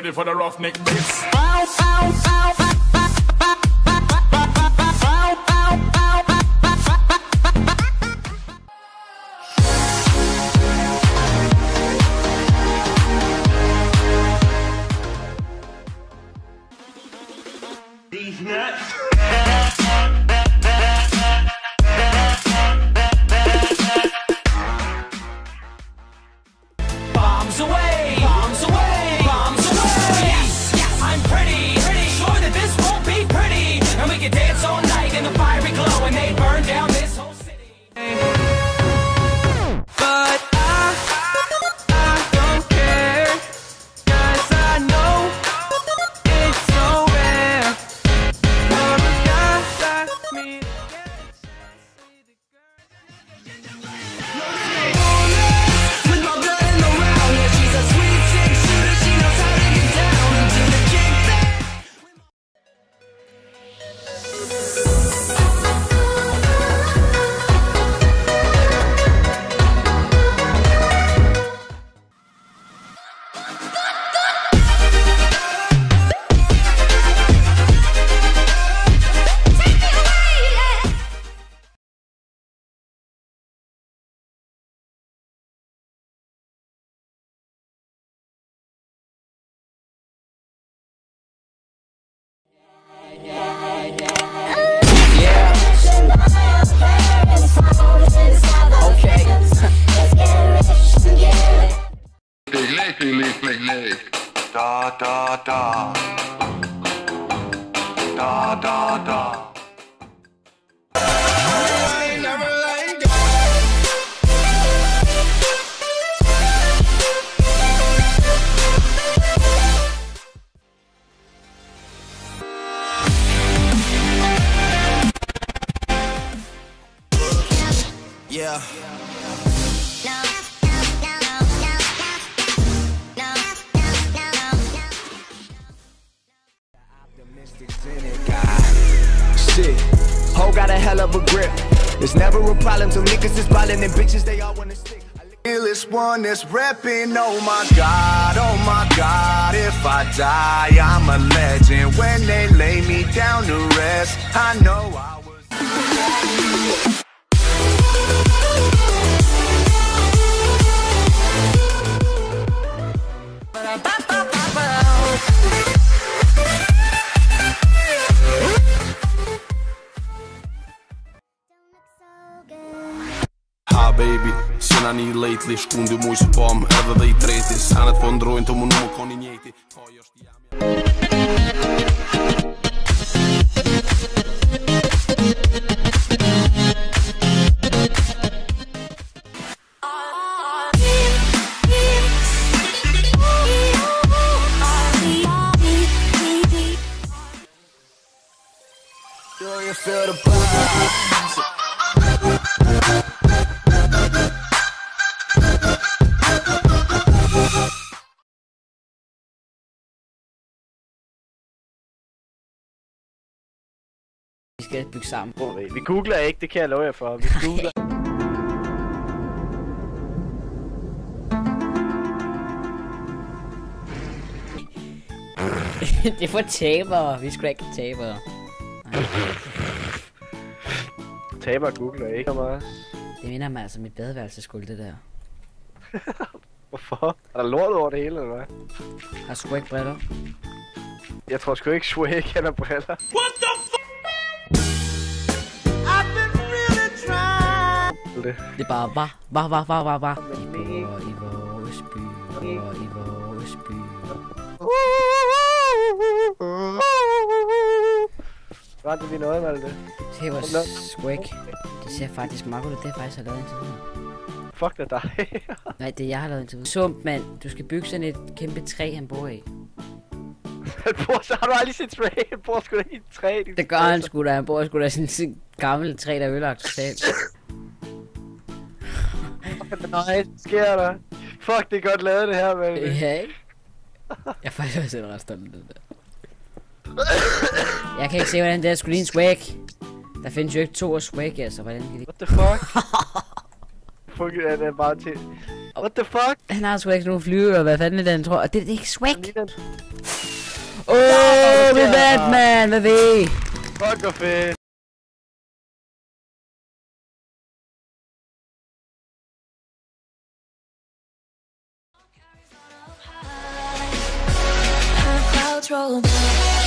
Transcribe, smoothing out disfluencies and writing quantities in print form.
ready for the roughneck beats. These nuts. Bombs away, bombs away, bombs away. Yes, yes, I'm pretty, sure that this won't be pretty, and we can dance all night in the fiery glow, and they burn down this whole city. But I don't care, 'cause I know it's so rare for a guy like me to get a chance to see the girl. With my blood in the round, yeah, she's a sweet six shooter. She knows how to get down into the kickback. Da da da. Da da da. Yeah. Shit, ho got a hell of a grip. It's never a problem till niggas is ballin' and bitches they all wanna stick. Realest one that's reppin', oh my god, if I die, I'm a legend. When they lay me down to rest, I know I was. Baby, sinani lately, shkundi muj s'pom edhe dhe I treti. Sanet po ndrojnë të munu më koni njeti. Kaj është Do you feel the buzz? Vi skal bygge sammen. Vi googler ikke, det kan jeg love jer for. Vi googler. Det er for tabere. Vi skulle ikke tabere. Taber googler ikke meget. Det minder mig altså mit badeværelsesgulv, det der. Hvorfor? Er der lort over det hele, eller hvad? Har sgu ikke briller. Jeg tror sgu ikke, Swag han har briller. What the fuck? I've been really trying. Det er bare var. I vores by, i vores by. Rette vi noget, Malte? Se vores Swag. Det ser faktisk meget godt ud, det er faktisk har lavet indtil videre. Fuck det dig. Nej, det er jeg har lavet indtil videre. Sump, mand. Du skal bygge sådan et kæmpe træ, han bor i. Så har du aldrig set Swag? Han bor sgu da i et træ. Det gør han sgu da. Han bor sgu da sådan et gammelt træ, der er ødelagt totalt. Nej, hvad sker der? Fuck, det er godt lavet det her, mand. Ja, ikke? Jeg er faktisk også selv ret stolt af det der. Jeg kan ikke se, hvordan det er skulle lige en Swag. Der findes jo ikke 2 af Swag, altså. Hvordan kan de... What the fuck? Han er bare til... What the fuck? Han har sgu ikke nogen flyver, hvad fanden er det, han tror? Og det er ikke swag. Åh, vi vandt, man. Hvad ved I? Fuck og fedt. Clouds roll by.